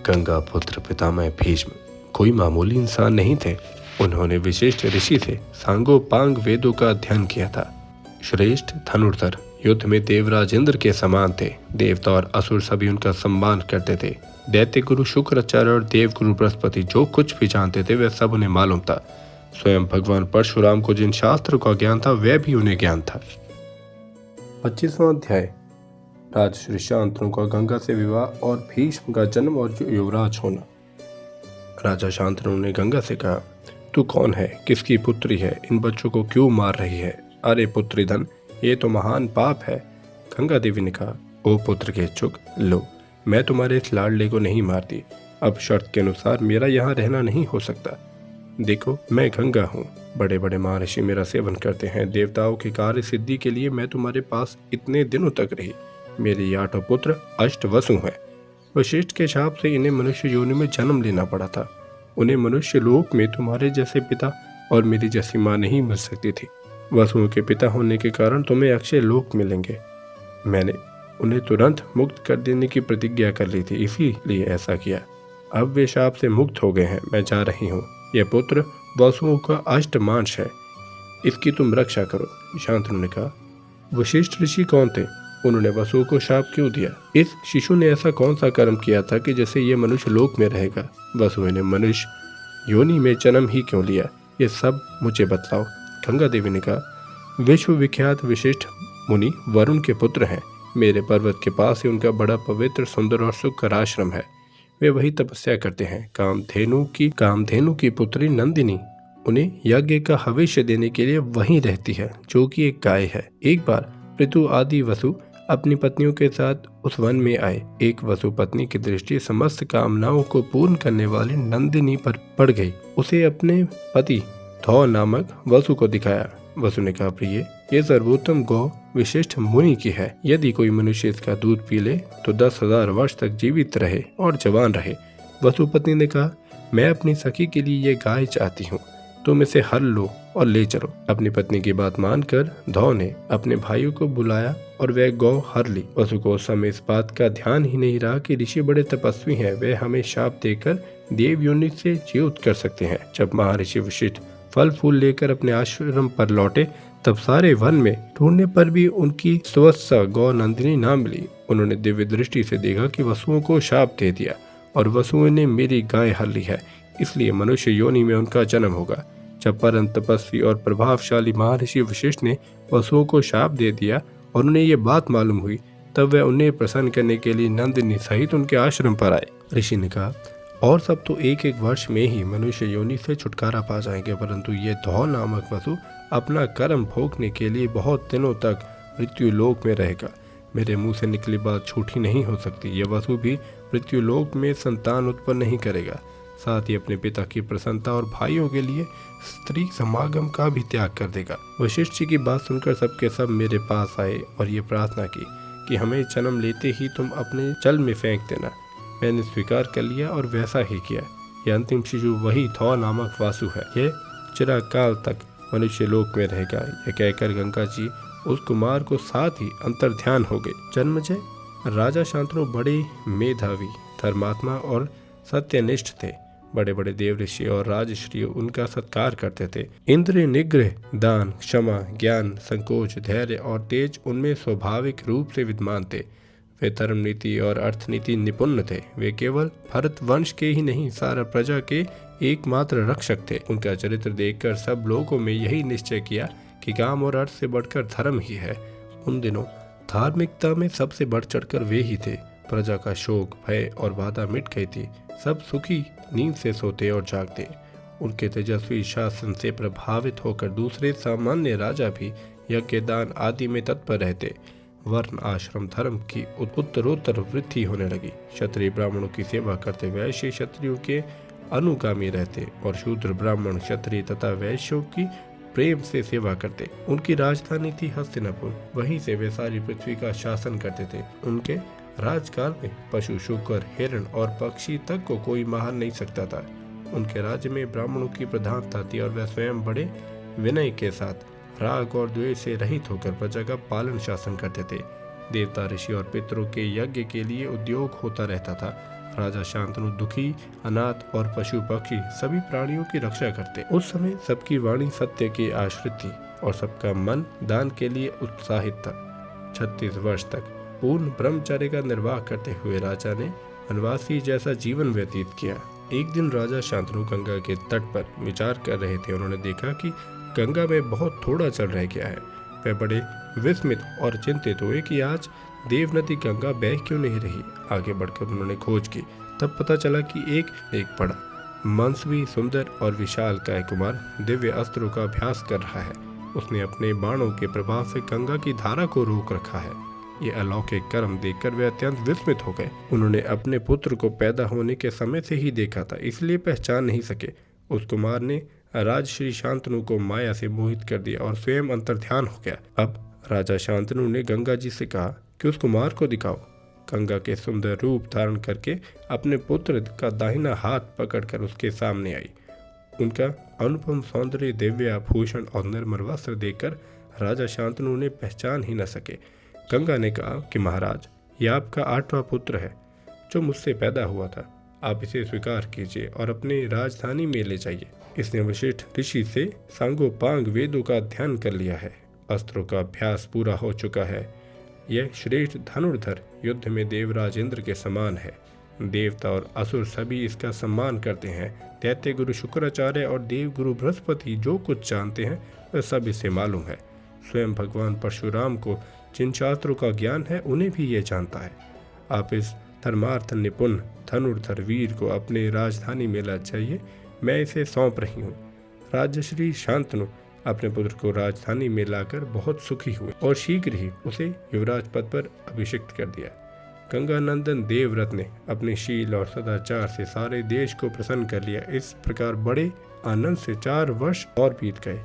गंगा पुत्र पितामह भीष्म कोई मामूली इंसान नहीं थे। उन्होंने विशिष्ट ऋषि से सांगोपांग वेदों का अध्ययन किया था। श्रेष्ठ धनुर्धर, युद्ध में देवराज इंद्र के समान थे। देवता और असुर सभी उनका सम्मान करते थे। दैत्य गुरु शुक्राचार्य और देव गुरु बृहस्पति जो कुछ भी जानते थे वह सब उन्हें मालूम था। स्वयं भगवान परशुराम को जिन शास्त्रों का ज्ञान था वह भी उन्हें ज्ञान था। 25वां अध्याय। राजश्री शांतनु का गंगा से विवाह और भीष्म का जन्म और युवराज होना। राजा शांतनु ने गंगा से कहा, तू कौन है, किसकी पुत्री है, इन बच्चों को क्यों मार रही है? अरे पुत्री धन, ये तो महान पाप है। गंगा देवी ने कहा, ओ पुत्र के इच्छुक, लो, मैं तुम्हारे इस लाडले को नहीं मारती। अब शर्त के अनुसार मेरा यहाँ रहना नहीं हो सकता। देखो, मैं गंगा हूँ। बड़े बड़े महर्षि मेरा सेवन करते हैं। देवताओं की कार्य सिद्धि के लिए मैं तुम्हारे पास इतने दिनों तक रही। मेरे ये 8 पुत्र अष्ट वसु हैं। वशिष्ठ के शाप से इन्हें मनुष्य योनि में जन्म लेना पड़ा था। उन्हें मनुष्य लोक में तुम्हारे जैसे पिता और मेरी जैसी माँ नहीं मिल सकती थी। वसुओं के पिता होने के कारण तुम्हें अक्षय लोक मिलेंगे। मैंने उन्हें तुरंत मुक्त कर देने की प्रतिज्ञा कर ली थी, इसीलिए ऐसा किया। अब वे शाप से मुक्त हो गए हैं। मैं जा रही हूँ। यह पुत्र वसुओं का अष्टमांश है, इसकी तुम रक्षा करो। शांतनु ने कहा, वशिष्ठ ऋषि कौन थे? उन्होंने वसुओं को शाप क्यों दिया? इस शिशु ने ऐसा कौन सा कर्म किया था कि जैसे ये मनुष्य लोक में रहेगा? वसुओं ने मनुष्य योनि में जन्म ही क्यों लिया? ये सब मुझे बतलाओ। गंगा देवी ने कहा, विश्व विख्यात विशिष्ट मुनि वरुण के पुत्र हैं। मेरे पर्वत के पास ही उनका बड़ा पवित्र, सुंदर और सुखकर आश्रम है। वे वही तपस्या करते हैं। कामधेनु की पुत्री नंदिनी उन्हें यज्ञ का हविष्य देने के लिए वहीं रहती है, जो कि एक गाय है। एक बार पृथु आदि वसु अपनी पत्नियों के साथ उस वन में आए। एक वसु पत्नी की दृष्टि समस्त कामनाओं को पूर्ण करने वाली नंदिनी पर पड़ गई। उसे अपने पति धौ नामक वसु को दिखाया। वसु ने कहा, प्रिय, ये सर्वोत्तम गौ विशिष्ट मुनि की है। यदि कोई मनुष्य इसका दूध पी ले तो 10,000 वर्ष तक जीवित रहे और जवान रहे। वसु पत्नी ने कहा, मैं अपनी सखी के लिए ये गाय चाहती हूँ। तुम इसे हर लो और ले चलो। अपनी पत्नी की बात मानकर धौ ने अपने भाइयों को बुलाया और वह गौ हर ली। वसु को उस समय इस बात का ध्यान ही नहीं रहा कि ऋषि बड़े तपस्वी हैं, वे हमें शाप देकर देव योनि से जीवित कर सकते हैं। जब महर्षि वशिष्ठ फल फूल लेकर अपने आश्रम पर लौटे तब सारे वन में ढूंढने पर भी उनकी स्वस्सा गौ नंदिनी ना मिली। उन्होंने दिव्य दृष्टि से देखा कि वसुओं को शाप दे दिया और वसुओं ने मेरी गाय हर ली है, इसलिए मनुष्य योनि में उनका जन्म होगा। जब परम तपस्वी और प्रभावशाली महर्षि वशिष्ठ ने वसुओं को शाप दे दिया और उन्हें ये बात मालूम हुई, तब वह उन्हें प्रसन्न करने के लिए नंदिनी सहित उनके आश्रम पर आए। ऋषि ने कहा, और सब तो 1-1 वर्ष में ही मनुष्य योनि से छुटकारा पा जाएंगे, परंतु ये धौ नामक वसु अपना कर्म भोगने के लिए बहुत दिनों तक मृत्यु लोक में रहेगा। मेरे मुंह से निकली बात झूठी नहीं हो सकती। यह वसु भी मृत्यु लोक में संतान उत्पन्न नहीं करेगा, साथ ही अपने पिता की प्रसन्नता और भाइयों के लिए स्त्री समागम का भी त्याग कर देगा। वशिष्ठ जी की बात सुनकर सबके सब मेरे पास आए और ये प्रार्थना की कि हमें जन्म लेते ही तुम अपने जल में फेंक देना। मैंने स्वीकार कर लिया और वैसा ही किया। यह अंतिम शिशु वही धौ नामक वासु है। यह चिरकाल तक मनुष्य लोक में रहेगा। यह कहकर गंगा जी उस कुमार को साथ ही अंतर्ध्यान हो गए। जन्मजय राजा शांतनु बड़े मेधावी, धर्मात्मा और सत्यनिष्ठ थे। बड़े बड़े देव ऋषि और राजश्री उनका सत्कार करते थे। इंद्रिय निग्रह, दान, क्षमा, ज्ञान, संकोच, धैर्य और तेज उनमें स्वाभाविक रूप से विद्यमान थे। वे धर्म नीति और अर्थनीति निपुण थे। वे केवल भरत वंश के ही नहीं, सारा प्रजा के एकमात्र रक्षक थे। उनका चरित्र देखकर सब लोगों में यही निश्चय किया कि काम और अर्थ से बढ़कर धर्म ही है। उन दिनों धार्मिकता में सबसे बढ़ चढ़कर वे ही थे। प्रजा का शोक, भय और बाधा मिट गई थी। सब सुखी नींद से सोते और जागते। उनके तेजस्वी शासन से प्रभावित होकर दूसरे सामान्य राजा भी यज्ञ, दान आदि में तत्पर रहते। वर्ण, आश्रम, धर्म की उत्तरोत्तर वृद्धि होने लगी। क्षत्रिय ब्राह्मणों की सेवा करते वैश्य क्षत्रियों के अनुगामी रहते और शूद्र ब्राह्मण क्षत्रिय तथा वैश्यों की प्रेम से सेवा करते। उनकी राजधानी थी हस्तिनापुर। वहीं से वे सारी पृथ्वी का शासन करते थे। उनके राजकाल में पशु, शुकर, हिरण और पक्षी तक को कोई मार नहीं सकता था। उनके राज्य में ब्राह्मणों की प्रधानता थी और वह स्वयं बड़े विनय के साथ राग और द्वेष से रहित होकर प्रजा का पालन शासन करते थे। देवता, ऋषि और पितरों के यज्ञ के लिए उद्योग होता रहता था। राजा शांतनु दुखी, अनाथ और पशु पक्षी सभी प्राणियों की रक्षा करते। उस समय सबकी वाणी सत्य की आश्रित थी और सबका मन दान के लिए उत्साहित था। 36 वर्ष तक पूर्ण ब्रह्मचर्य का निर्वाह करते हुए राजा ने वनवासी जैसा जीवन व्यतीत किया। एक दिन राजा शांतनु गंगा के तट पर विचार कर रहे थे। उन्होंने देखा कि गंगा में बहुत थोड़ा जल रह गया है। वे बड़े विस्मित और चिंतित हुए कि आज देव नदी गंगा बह क्यों नहीं रही। आगे बढ़कर उन्होंने खोज की। तब पता चला कि एक बड़ा मनस्वी, सुंदर और विशाल काय कुमार दिव्य अस्त्रों का अभ्यास कर रहा है। उसने अपने बाणों के प्रभाव से गंगा की धारा को रोक रखा है। ये अलौकिक कर्म देखकर वे अत्यंत विस्मित हो गए। उन्होंने अपने पुत्र को पैदा होने के समय से ही देखा था, इसलिए पहचान नहीं सके। उस कुमार ने राजश्री शांतनु को माया से मोहित कर दिया और स्वयं अंतर्ध्यान हो गया। अब राजा शांतनु ने गंगा जी से कहा कि उस कुमार को दिखाओ। गंगा के सुंदर रूप धारण करके अपने पुत्र का दाहिना हाथ पकड़कर उसके सामने आई। उनका अनुपम सौंदर्य, दिव्य आभूषण और निर्मल वस्त्र देखकर राजा शांतनु ने पहचान ही न सके। गंगा ने कहा कि महाराज, यह आपका 8वां पुत्र है जो मुझसे पैदा हुआ था। आप इसे स्वीकार कीजिए और अपनी राजधानी में ले जाइए। इसने वशिष्ठ ऋषि से सांगोपांग वेदों का अध्ययन कर लिया है। अस्त्रों का अभ्यास पूरा हो चुका है। यह श्रेष्ठ धनुर्धर युद्ध में देवराज इंद्र के समान है। देवता और असुर सभी इसका सम्मान करते हैं। दैत्य गुरु शुक्राचार्य और देव गुरु बृहस्पति जो कुछ जानते हैं वह सब इसे मालूम है। स्वयं भगवान परशुराम को जिन शास्त्रों का ज्ञान है उन्हें भी ये जानता है। आप इस धर्मार्थ निपुण धनुर्धर वीर को अपने राजधानी में ला जाइए। मैं इसे सौंप रही हूँ। राजश्री शांतनु अपने पुत्र को राजधानी में लाकर बहुत सुखी हुए और शीघ्र ही उसे युवराज पद पर अभिषिक्त कर दिया। गंगानंदन देवव्रत ने अपने शील और सदाचार से सारे देश को प्रसन्न कर लिया। इस प्रकार बड़े आनंद से 4 वर्ष और बीत गए।